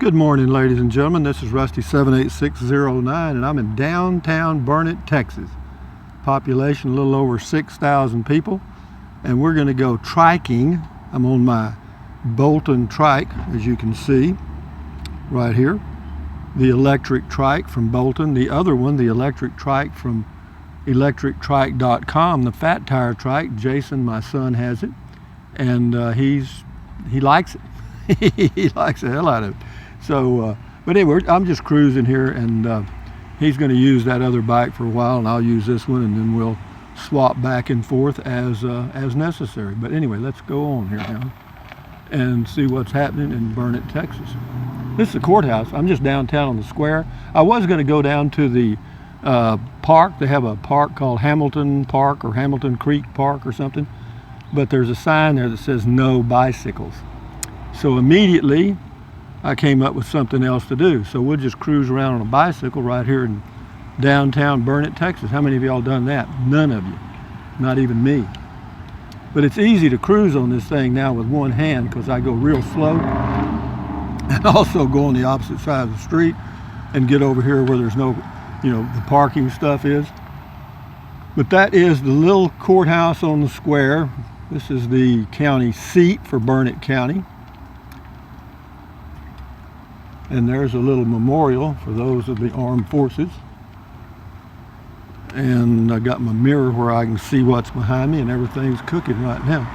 Good morning, ladies and gentlemen. This is Rusty 78609, and I'm in downtown Burnet, Texas. Population a little over 6,000 people, and we're going to go triking. I'm on my Bolton trike, as you can see right here. The electric trike from Bolton. The other one, the electric trike from electrictrike.com, the fat tire trike. Jason, my son, has it, and he likes it. He likes the hell out of it. So, but anyway, I'm just cruising here, and he's going to use that other bike for a while, and I'll use this one, and then we'll swap back and forth as necessary. But anyway, let's go on here now and see what's happening in Burnet, Texas. This is the courthouse. I'm just downtown on the square. I was going to go down to the park. They have a park called Hamilton Park or Hamilton Creek Park or something, but there's a sign there that says no bicycles. So immediately I came up with something else to do. So we'll just cruise around on a bicycle right here in downtown Burnet, Texas. How many of y'all done that? None of you, not even me. But it's easy to cruise on this thing now with one hand because I go real slow and also go on the opposite side of the street and get over here where there's no, the parking stuff is. But that is the little courthouse on the square. This is the county seat for Burnet County. And there's a little memorial for those of the armed forces. And I got my mirror where I can see what's behind me, and everything's cooking right now.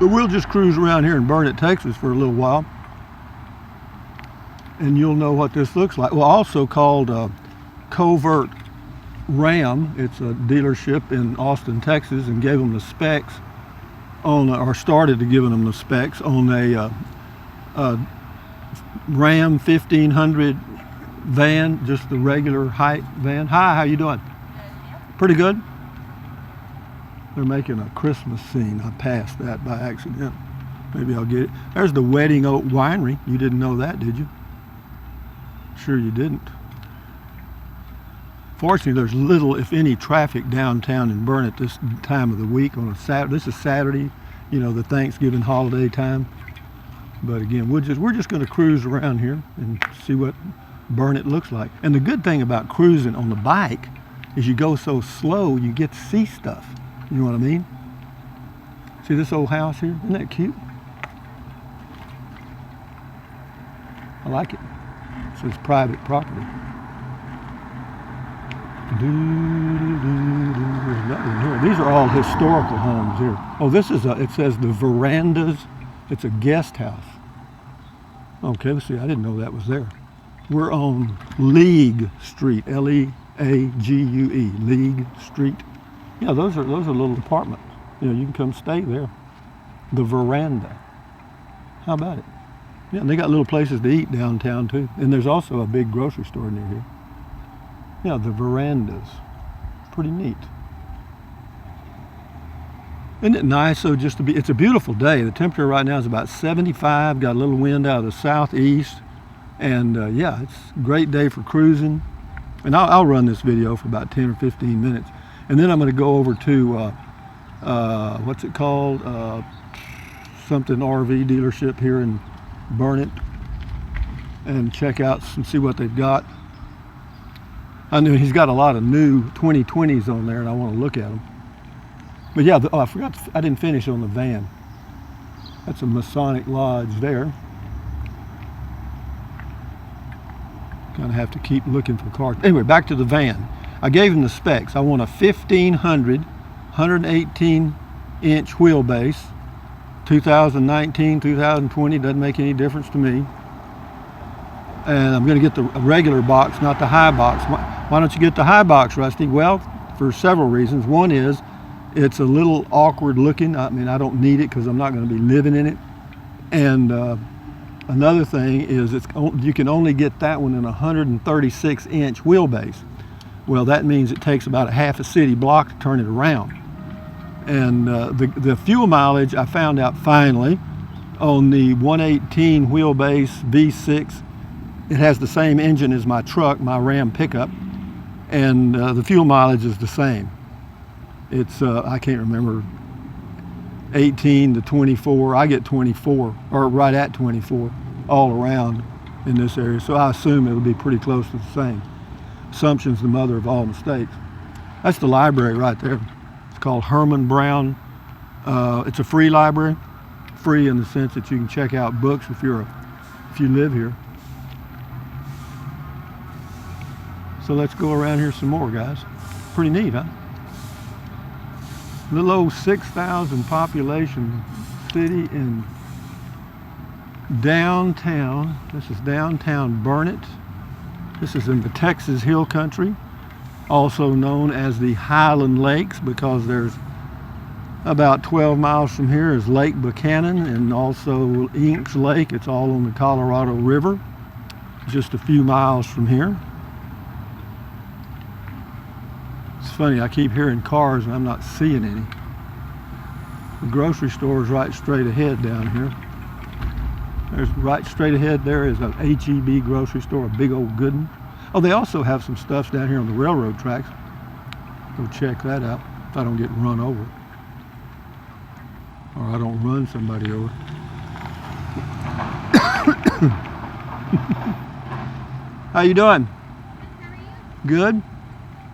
But we'll just cruise around here in Burnet, Texas for a little while, and you'll know what this looks like. Well, also called Covert Ram. It's a dealership in Austin, Texas, and gave them the specs on, or started to giving them the specs on a Ram 1500 van, just the regular height van. Hi, how you doing? Pretty good. They're making a Christmas scene. I passed that by accident. Maybe I'll get it. There's the Wedding Oak Winery. You didn't know that, did you? Sure you didn't. Fortunately, there's little, if any, traffic downtown in Burnet this time of the week on a Saturday. This is Saturday, the Thanksgiving holiday time. But again, we're just going to cruise around here and see what Burnet looks like. And the good thing about cruising on the bike is you go so slow, you get to see stuff. You know what I mean? See this old house here? Isn't that cute? I like it. It says private property. There's nothing here. These are all historical homes here. Oh, this is it says the verandas. It's a guest house. Okay, let's see, I didn't know that was there. We're on League Street, L-E-A-G-U-E, League Street. Yeah, those are little apartments. You can come stay there. The veranda. How about it? Yeah, and they got little places to eat downtown too. And there's also a big grocery store near here. Yeah, the verandas. Pretty neat. Isn't it nice though just to be, it's a beautiful day. The temperature right now is about 75, got a little wind out of the southeast. And yeah, it's a great day for cruising. And I'll run this video for about 10 or 15 minutes. And then I'm gonna go over to, what's it called? Something RV dealership here in Burnet and check out and see what they've got. I know he's got a lot of new 2020s on there and I wanna look at them. But yeah, I forgot, I didn't finish on the van. That's a Masonic Lodge there. Kind of have to keep looking for cars. Anyway, back to the van. I gave him the specs. I want a 1500, 118-inch wheelbase. 2019, 2020, doesn't make any difference to me. And I'm going to get the regular box, not the high box. Why don't you get the high box, Rusty? Well, for several reasons. One is, it's a little awkward looking. I mean, I don't need it because I'm not going to be living in it. And another thing is you can only get that one in a 136-inch wheelbase. Well, that means it takes about a half a city block to turn it around. And the fuel mileage, I found out finally, on the 118 wheelbase V6, it has the same engine as my truck, my Ram pickup, and the fuel mileage is the same. It's, I can't remember, 18 to 24. I get 24, or right at 24, all around. in this area, so I assume it'll be pretty close to the same. Assumption's the mother of all mistakes. That's the library right there. It's called Herman Brown. It's a free library, free in the sense that you can check out books if you live here. So let's go around here some more, guys. Pretty neat, huh? Little old 6,000 population city in downtown. This is downtown Burnet. This is in the Texas Hill Country, also known as the Highland Lakes, because there's about 12 miles from here is Lake Buchanan and also Inks Lake. It's all on the Colorado River, just a few miles from here. It's funny, I keep hearing cars and I'm not seeing any. The grocery store is right straight ahead down here. There's right straight ahead there is an H-E-B grocery store, a big old good one. Oh, they also have some stuff down here on the railroad tracks. Go check that out if I don't get run over. Or I don't run somebody over. How you doing? How are you? Good.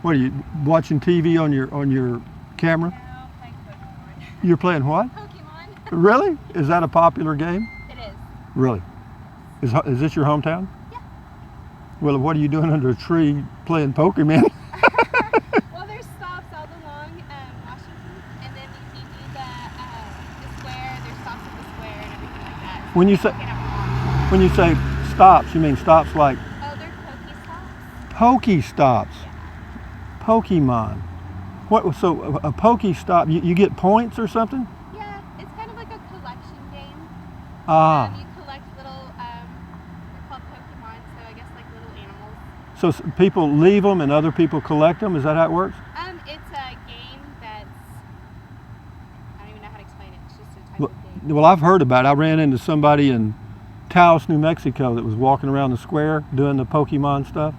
What are you watching TV on your camera? No, playing Pokemon. You're playing what? Pokemon. Really? Is that a popular game? It is. Really? Is this your hometown? Yeah. Well, what are you doing under a tree playing Pokemon? Well, there's stops all along Washington, and then if you do the square, there's stops at the square and everything like that. So When you say stops, you mean stops like oh, they're Pokestops. Pokestops? Yeah. Pokemon. What? So a Pokestop, you get points or something? Yeah, it's kind of like a collection game. You collect little, they're called Pokemon, so I guess like little animals. So people leave them and other people collect them? Is that how it works? It's a game that's, I don't even know how to explain it. It's just a type of game. Well, I've heard about it. I ran into somebody in Taos, New Mexico that was walking around the square doing the Pokemon stuff.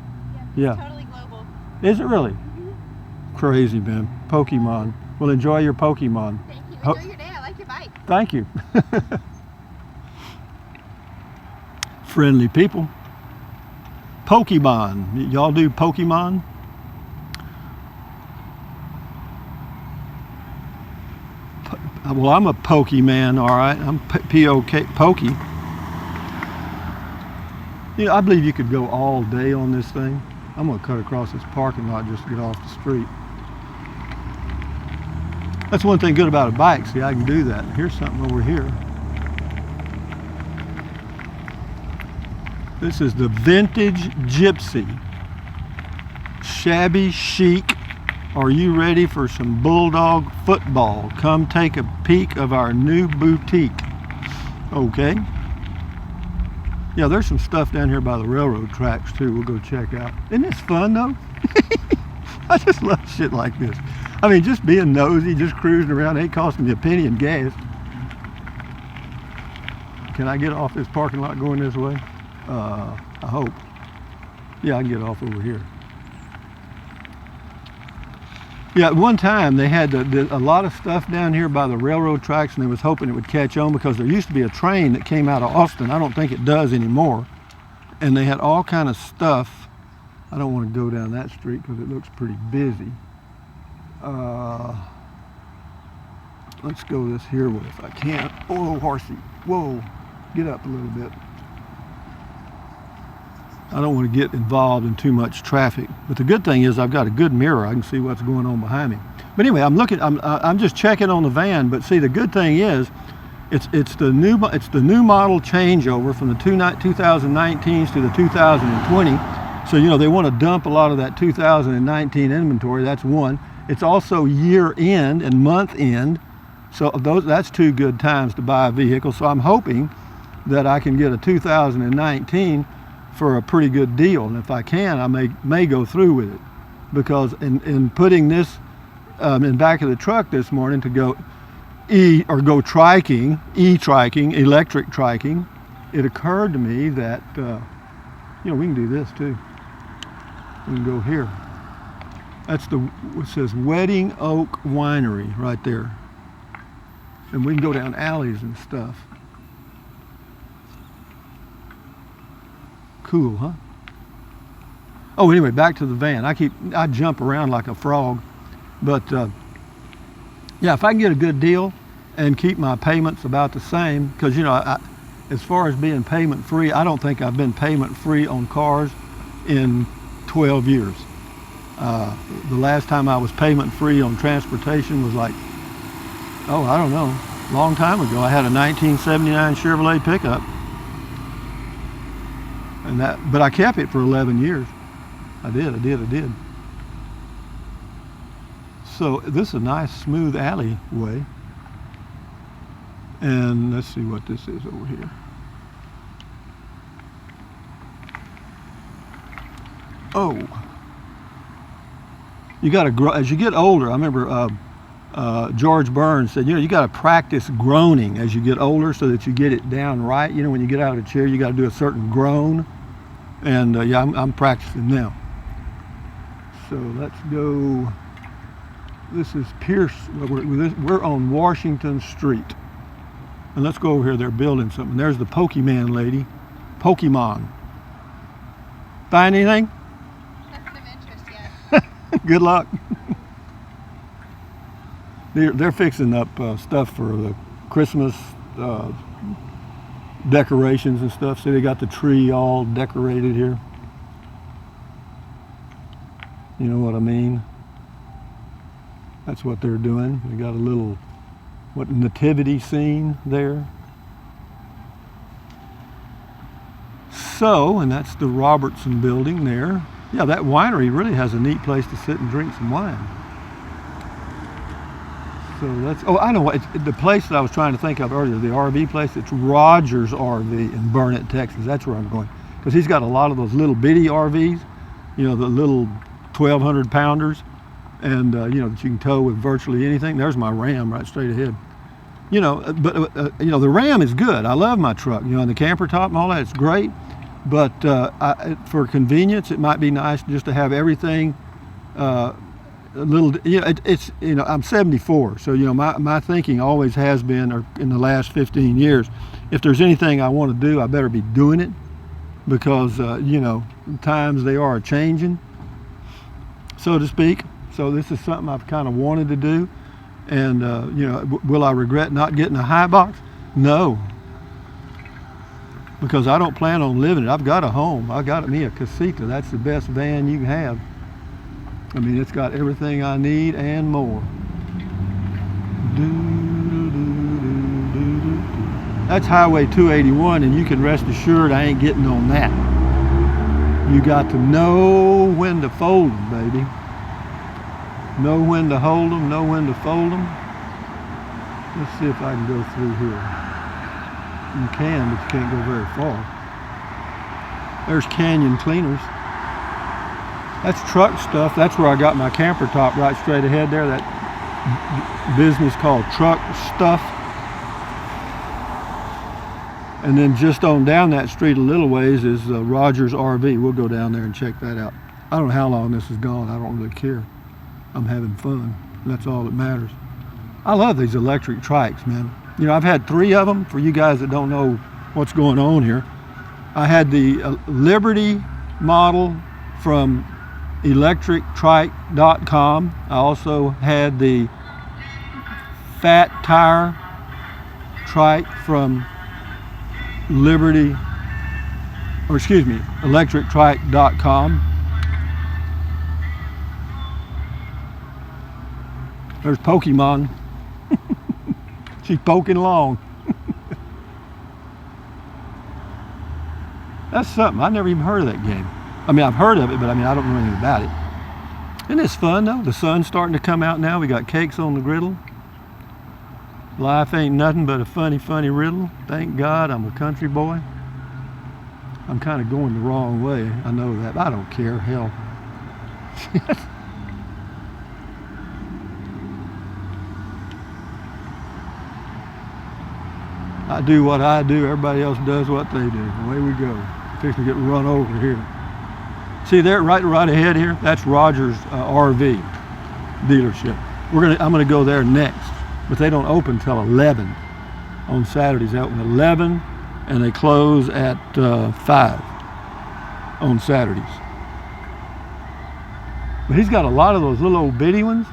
Yeah, Yeah. it's totally global. Is it really? Mm-hmm. Crazy, man. Pokemon. Well, enjoy your Pokemon. Thank you. Enjoy your day. I like your bike. Thank you. Friendly people. Pokemon. Y'all do Pokemon? Well, I'm a Pokemon, all right. I'm P-O-K, Pokey. You know, I believe you could go all day on this thing. I'm going to cut across this parking lot just to get off the street. That's one thing good about a bike. See, I can do that. Here's something over here. This is the Vintage Gypsy. Shabby chic. Are you ready for some bulldog football? Come take a peek of our new boutique. Okay. Yeah, there's some stuff down here by the railroad tracks too. We'll go check out. Isn't this fun though? I just love shit like this. I mean, just being nosy, just cruising around, ain't costing me a penny in gas. Can I get off this parking lot going this way? I hope. Yeah, I can get off over here. Yeah, at one time they had a lot of stuff down here by the railroad tracks, and they was hoping it would catch on because there used to be a train that came out of Austin. I don't think it does anymore. And they had all kind of stuff. I don't want to go down that street because it looks pretty busy. Let's go this here way if I can. Oh, horsey. Whoa. Get up a little bit. I don't want to get involved in too much traffic, but the good thing is I've got a good mirror. I can see what's going on behind me. But anyway, I'm just checking on the van. But see, the good thing is, it's the new model changeover from the 2019s to the 2020. So you know they want to dump a lot of that 2019 inventory. That's one. It's also year end and month end, so that's two good times to buy a vehicle. So I'm hoping that I can get a 2019. For a pretty good deal, and if I can, I may go through with it, because in putting this in back of the truck this morning to go triking, electric triking, it occurred to me that you know, we can do this too. We can go here. That's it says Wedding Oak Winery right there, and we can go down alleys and stuff. Cool, huh? Oh, anyway, back to the van. I jump around like a frog, but yeah, if I can get a good deal and keep my payments about the same, because as far as being payment free, I don't think I've been payment free on cars in 12 years. The last time I was payment free on transportation was like, oh, I don't know, long time ago. I had a 1979 Chevrolet pickup, but I kept it for 11 years. I did. So this is a nice smooth alleyway. And let's see what this is over here. Oh, you got to grow as you get older. I remember George Burns said, you got to practice groaning as you get older so that you get it down right. When you get out of the chair, you got to do a certain groan. And yeah, I'm practicing now. So let's go. This is Pierce. We're on Washington Street. And let's go over here. They're building something. There's the Pokemon lady. Pokemon. Find anything? Nothing of interest yet. Good luck. They're fixing up stuff for the Christmas decorations and stuff. See, they got the tree all decorated here. You know what I mean? That's what they're doing. They got a little nativity scene there. So, and that's the Robertson building there. Yeah, that winery really has a neat place to sit and drink some wine. So I know what, the place that I was trying to think of earlier, the RV place, it's Rogers RV in Burnet, Texas. That's where I'm going. Because he's got a lot of those little bitty RVs, the little 1,200 pounders, and that you can tow with virtually anything. There's my Ram right straight ahead. But the Ram is good. I love my truck. And the camper top and all that, it's great. But for convenience, it might be nice just to have everything a little. I'm 74, so my thinking always has been, or in the last 15 years, if there's anything I want to do, I better be doing it, because times they are changing, so to speak. So this is something I've kind of wanted to do. And, will I regret not getting a high box? No. Because I don't plan on living it. I've got a home. I got me a Casita. That's the best van you can have. I mean, it's got everything I need and more. That's Highway 281, and you can rest assured I ain't getting on that. You got to know when to fold them, baby. Know when to hold them, know when to fold them. Let's see if I can go through here. You can, but you can't go very far. There's Canyon Cleaners. That's truck stuff. That's where I got my camper top, right straight ahead there. That business called Truck Stuff. And then just on down that street a little ways is Rogers RV. We'll go down there and check that out. I don't know how long this is gone. I don't really care. I'm having fun. That's all that matters. I love these electric trikes, man. I've had 3 of them. For you guys that don't know what's going on here, I had the Liberty model from electrictrike.com. I also had the Fat Tire trike from electrictrike.com. There's Pokemon. She's poking along. That's something. I never even heard of that game. I mean, I've heard of it, but I don't know anything about it. Isn't this fun, though? The sun's starting to come out now. We got cakes on the griddle. Life ain't nothing but a funny, funny riddle. Thank God I'm a country boy. I'm kind of going the wrong way. I know that. I don't care. Hell. I do what I do, everybody else does what they do. Away we go. Fixing to get run over here. See there, right ahead here, that's Rogers RV dealership. I'm gonna go there next, but they don't open till 11 on Saturdays. They open at 11 and they close at 5. on Saturdays. But he's got a lot of those little old bitty ones.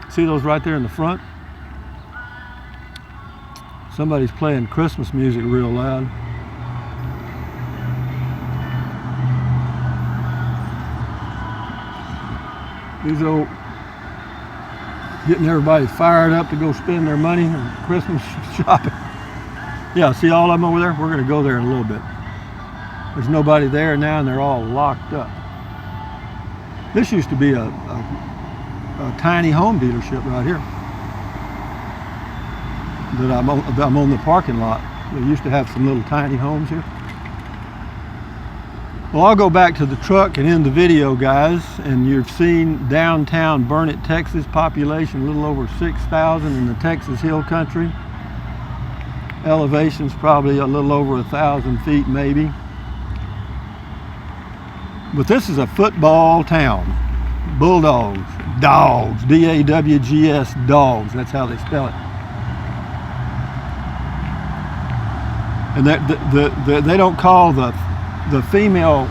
See those right there in the front? Somebody's playing Christmas music real loud. These old, getting everybody fired up to go spend their money on Christmas shopping. Yeah, see all of them over there? We're going to go there in a little bit. There's nobody there now, and they're all locked up. This used to be a tiny home dealership right here. That I'm on the parking lot. They used to have some little tiny homes here. Well, I'll go back to the truck and end the video, guys. And you've seen downtown Burnet, Texas, population a little over 6,000 in the Texas Hill Country. Elevation's probably a little over 1,000 feet, maybe. But this is a football town. Bulldogs, dogs, D-A-W-G-S, dogs. That's how they spell it. And they don't call the female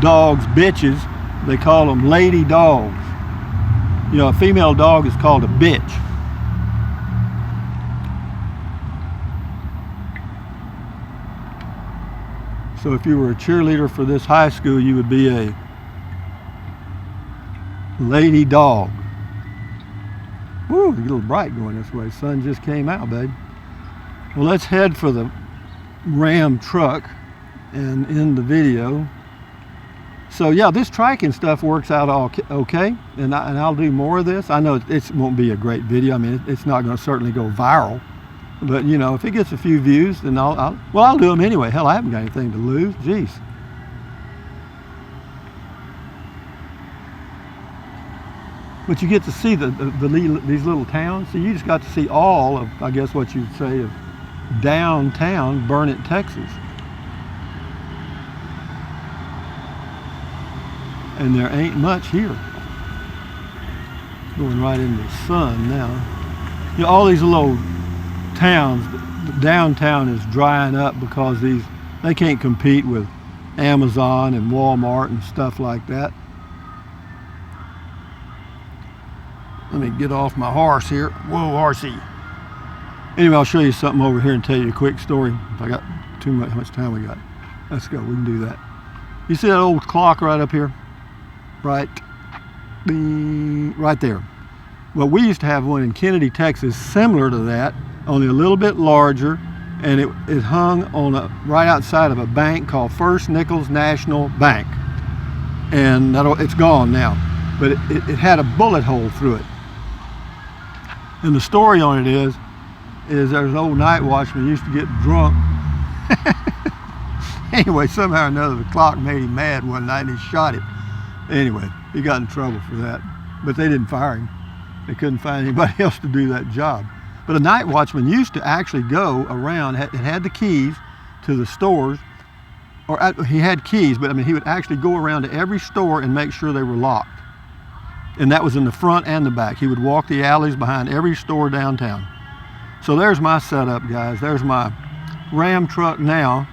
dogs bitches. They call them lady dogs. You know, a female dog is called a bitch. So if you were a cheerleader for this high school, you would be a lady dog. Woo, it's a little bright going this way. Sun just came out, babe. Well, let's head for the Ram truck and end the video. So yeah, this triking stuff works out all okay, and I'll do more of this. I know it won't be a great video. I mean, it's not going to certainly go viral, but you know, if it gets a few views, then I'll do them anyway. Hell, I haven't got anything to lose. Jeez. But you get to see these little towns. So you just got to see all of, I guess, what you'd say of downtown Burnet, Texas. And there ain't much here. Going right into the sun now. You know, all these little towns, downtown is drying up because they can't compete with Amazon and Walmart and stuff like that. Let me get off my horse here. Whoa, horsey. Anyway, I'll show you something over here and tell you a quick story. If I got too much, how much time we got? Let's go, we can do that. You see that old clock right up here? Right there. Well, we used to have one in Kennedy, Texas, similar to that, only a little bit larger, and it hung on right outside of a bank called First Nichols National Bank. And it's gone now, but it had a bullet hole through it. And the story on it is there's an old night watchman who used to get drunk. Anyway, somehow or another, the clock made him mad one night and he shot it. Anyway, he got in trouble for that, but they didn't fire him. They couldn't find anybody else to do that job. But a night watchman used to actually go around, it had the keys to the stores, or he had keys, but I mean, he would actually go around to every store and make sure they were locked. And that was in the front and the back. He would walk the alleys behind every store downtown. So there's my setup, guys. There's my Ram truck now.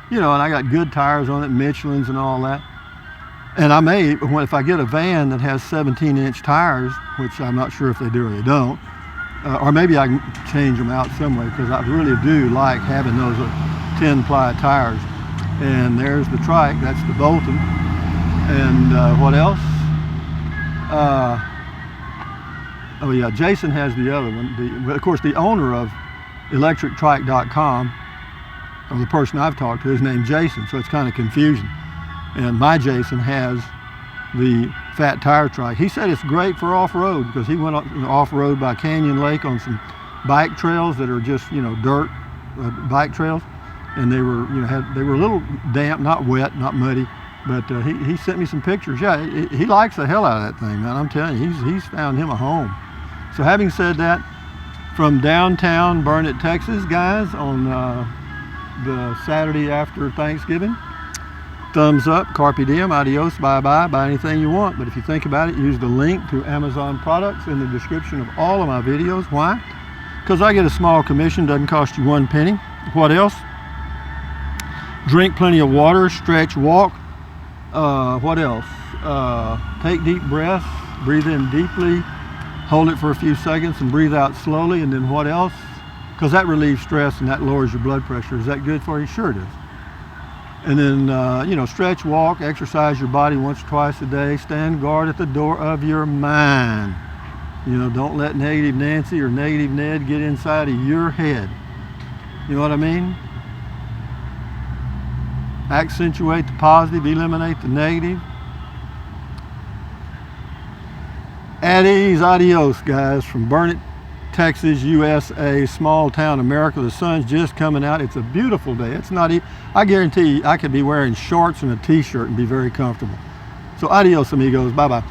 You know, and I got good tires on it, Michelin's and all that. And I may, if I get a van that has 17-inch tires, which I'm not sure if they do or they don't, or maybe I can change them out some way, because I really do like having those 10-ply tires. And there's the Trike, that's the Bolton. And what else? Oh yeah, Jason has the other one. Of course, the owner of electrictrike.com, or the person I've talked to, is named Jason, so it's kind of confusing. And my Jason has the fat tire trike. He said it's great for off-road, because he went off-road by Canyon Lake on some bike trails that are just, you know, dirt bike trails, and they were, you know, they were a little damp, not wet, not muddy. But he sent me some pictures. Yeah, he likes the hell out of that thing, man. I'm telling you, he's found him a home. So having said that, from downtown Burnet, Texas, guys, on the Saturday after Thanksgiving, thumbs up, carpe diem, adios, bye-bye, buy anything you want. But if you think about it, use the link to Amazon products in the description of all of my videos. Why? Because I get a small commission, doesn't cost you 1 penny. What else? Drink plenty of water, stretch, walk. What else? Take deep breaths, breathe in deeply, hold it for a few seconds and breathe out slowly. And then what else? Because that relieves stress and that lowers your blood pressure. Is that good for you? Sure it is. And then, you know, stretch, walk, exercise your body once or twice a day. Stand guard at the door of your mind. You know, don't let negative Nancy or negative Ned get inside of your head. You know what I mean? Accentuate the positive, eliminate the negative. At ease, adios, guys, from Burnet, Texas, USA, small town America. The sun's just coming out. It's a beautiful day. It's not, I guarantee you, I could be wearing shorts and a t-shirt and be very comfortable. So adios, amigos. Bye-bye.